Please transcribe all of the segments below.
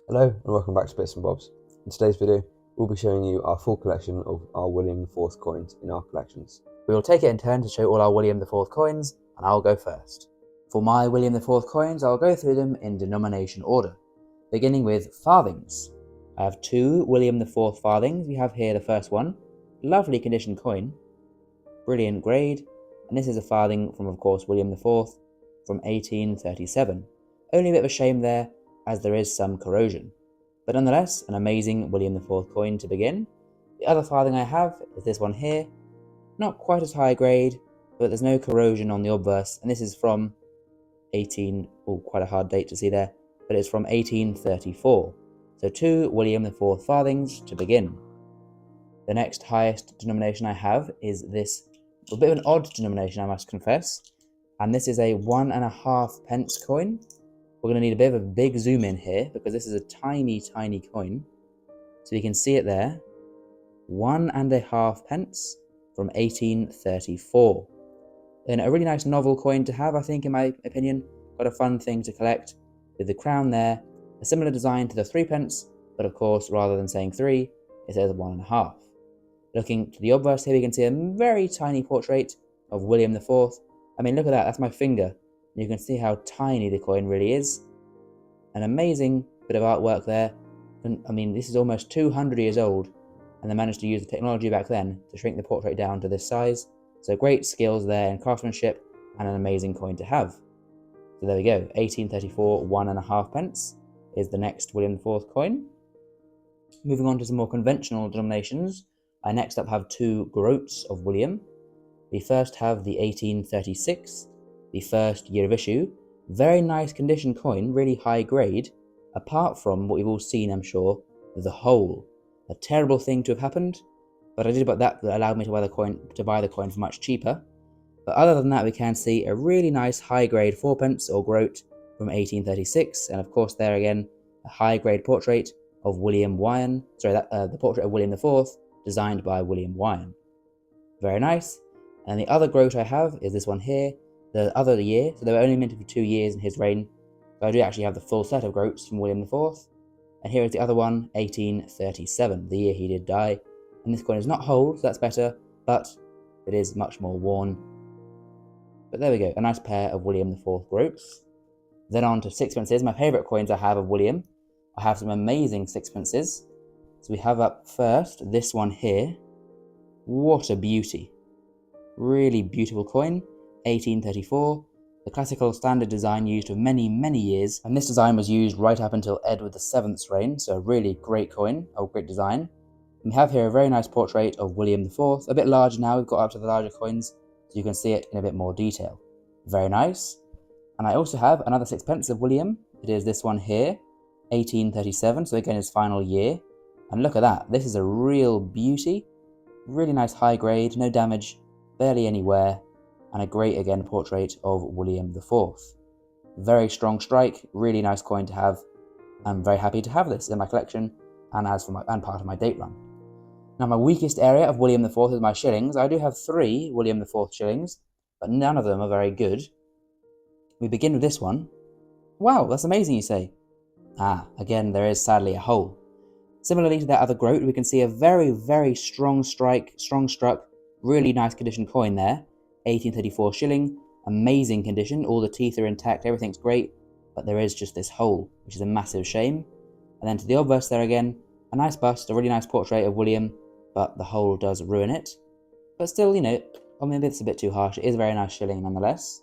Hello and welcome back to Bits and Bobs. In today's video, we'll be showing you our full collection of our William IV coins in our collections. We will take it in turn to show all our William IV coins, and I'll go first. For my William IV coins, I'll go through them in denomination order, beginning with farthings. I have two William IV farthings. We have here the first one, lovely condition coin, brilliant grade, and this is a farthing from, of course, William IV from 1837. Only a bit of a shame there, as there is some corrosion. But nonetheless, an amazing William IV coin to begin. The other farthing I have is this one here. Not quite as high grade, but there's no corrosion on the obverse, and this is from quite a hard date to see there, but it's from 1834. So two William IV farthings to begin. The next highest denomination I have is this, a bit of an odd denomination I must confess, and this is a 1.5 pence coin. We're going to need a bit of a big zoom in here because this is a tiny coin. So you can see it there. 1.5 pence from 1834. And a really nice novel coin to have, I think, in my opinion. Quite a fun thing to collect with the crown there. A similar design to the 3 pence, but of course, rather than saying 3, it says 1.5. Looking to the obverse here, we can see a very tiny portrait of William IV. I mean, look at that, that's my finger. You can see how tiny the coin really is. An amazing bit of artwork there. And, I mean, this is almost 200 years old, and they managed to use the technology back then to shrink the portrait down to this size. So great skills there in craftsmanship, and an amazing coin to have. So there we go, 1834 1.5 pence is the next William IV coin. Moving on to some more conventional denominations, I next up have two groats of William. We first have the 1836. The first year of issue. Very nice condition coin, really high grade, apart from what we've all seen, I'm sure, the hole. A terrible thing to have happened, but I did about that allowed me to buy the coin for much cheaper. But other than that, we can see a really nice high grade 4 pence or groat from 1836, and of course there again, a high grade portrait of William Wyan, the portrait of William IV, designed by William Wyan. Very nice. And the other groat I have is this one here. The other year, so they were only minted for 2 years in his reign, so I do actually have the full set of groats from William IV. And here is the other one, 1837, the year he did die. And this coin is not whole, so that's better, but it is much more worn. But there we go, a nice pair of William IV groats. Then on to sixpences, my favourite coins I have of William. I have some amazing sixpences. So we have up first this one here. What a beauty. Really beautiful coin. 1834, the classical standard design used for many years, and this design was used right up until Edward VII's reign, so a really great coin, a great design. We have here a very nice portrait of William IV, a bit larger now, we've got up to the larger coins, so you can see it in a bit more detail. Very nice. And I also have another sixpence of William. It is this one here, 1837, so again his final year. And look at that, this is a real beauty. Really nice high grade, no damage, barely any wear. And a great, again, portrait of William IV. Very strong strike, really nice coin to have. I'm very happy to have this in my collection and part of my date run. Now, my weakest area of William IV is my shillings. I do have 3 William IV shillings, but none of them are very good. We begin with this one. Wow, that's amazing, you say. Again, there is sadly a hole. Similarly to that other groat, we can see a very strong struck, really nice condition coin there. 1834 shilling, amazing condition, all the teeth are intact, everything's great, but there is just this hole, which is a massive shame. And then to the obverse there again, a nice bust, a really nice portrait of William, but the hole does ruin it. But still, you know, maybe it's a bit too harsh, it is a very nice shilling nonetheless.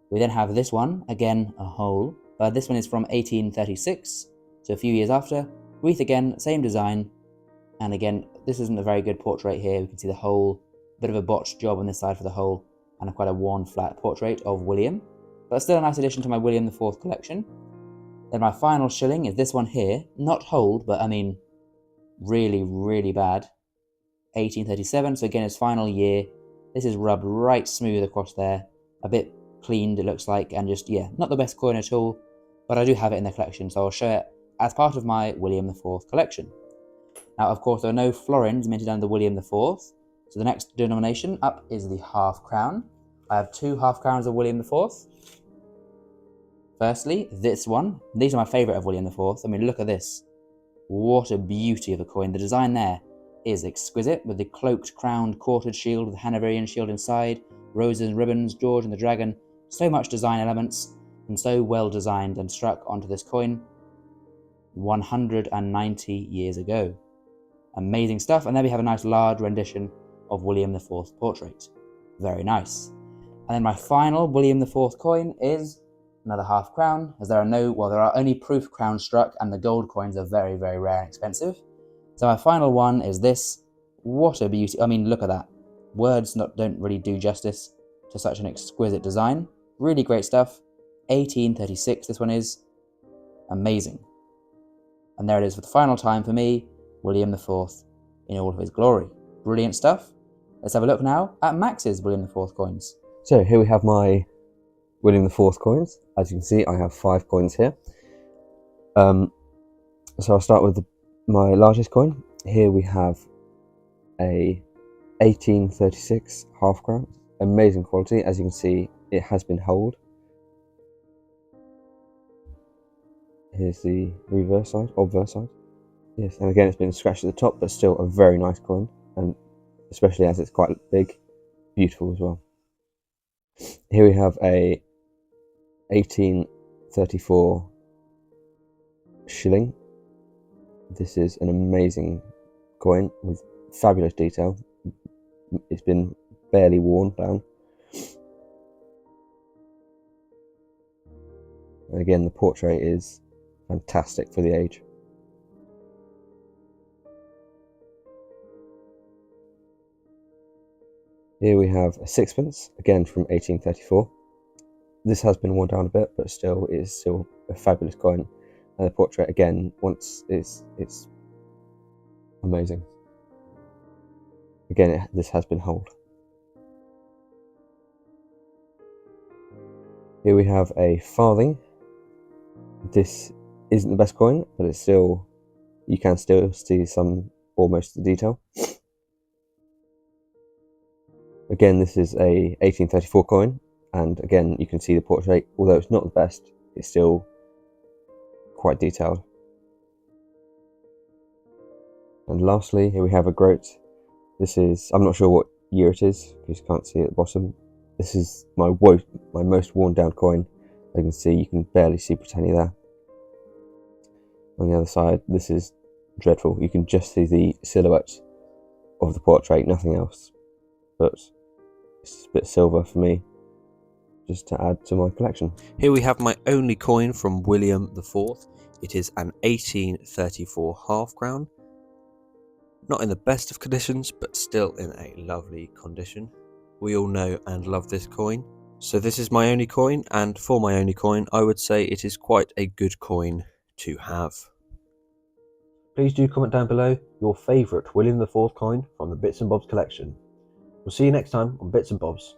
We then have this one, again a hole, but this one is from 1836, so a few years after. Wreath again, same design, and again, this isn't a very good portrait here, we can see the hole, a bit of a botched job on this side for the hole, and quite a worn flat portrait of William, but still a nice addition to my William IV collection. Then my final shilling is this one here, not holed, but I mean, really bad. 1837, so again his final year. This is rubbed right smooth across there, a bit cleaned it looks like, and just, yeah, not the best coin at all, but I do have it in the collection, so I'll show it as part of my William IV collection. Now, of course, there are no florins minted under William IV, so the next denomination up is the half crown. I have 2 half crowns of William IV. Firstly, this one. These are my favourite of William IV. I mean, look at this. What a beauty of a coin. The design there is exquisite, with the cloaked, crowned, quartered shield with the Hanoverian shield inside, roses and ribbons, George and the dragon. So much design elements, and so well designed and struck onto this coin 190 years ago. Amazing stuff. And there we have a nice large rendition of William IV portrait. Very nice. And then my final William IV coin is another half crown, as there are only proof crowns struck, and the gold coins are very, very rare and expensive. So my final one is this. What a beauty. I mean, look at that. Words don't really do justice to such an exquisite design. Really great stuff. 1836 this one is. Amazing. And there it is for the final time for me, William IV in all of his glory. Brilliant stuff. Let's have a look now at Max's William IV coins. So here we have my William IV coins. As you can see, I have 5 coins here. So I'll start with my largest coin. Here we have a 1836 half crown. Amazing quality. As you can see, it has been holed. Here's the reverse side, obverse side. Yes, and again, it's been scratched at the top, but still a very nice coin, and especially as it's quite big, beautiful as well. Here we have a 1834 shilling. This is an amazing coin with fabulous detail. It's been barely worn down. And again, the portrait is fantastic for the age. Here we have a sixpence, again from 1834. This has been worn down a bit, but it is still a fabulous coin. And the portrait, again, it's amazing. Again, this has been holed. Here we have a farthing. This isn't the best coin, but it's still, you can still see almost the detail. Again, this is a 1834 coin, and again, you can see the portrait. Although it's not the best, it's still quite detailed. And lastly, here we have a groat. This is, I'm not sure what year it is, because you can't see it at the bottom. This is my most worn down coin. You can see, you can barely see Britannia there. On the other side, this is dreadful. You can just see the silhouette of the portrait, nothing else. But it's a bit silver for me, just to add to my collection. Here we have my only coin from William IV. It is an 1834 half crown. Not in the best of conditions, but still in a lovely condition. We all know and love this coin. So this is my only coin, and for my only coin, I would say it is quite a good coin to have. Please do comment down below your favourite William IV coin from the Bits and Bobs collection. We'll see you next time on Bits and Bobs.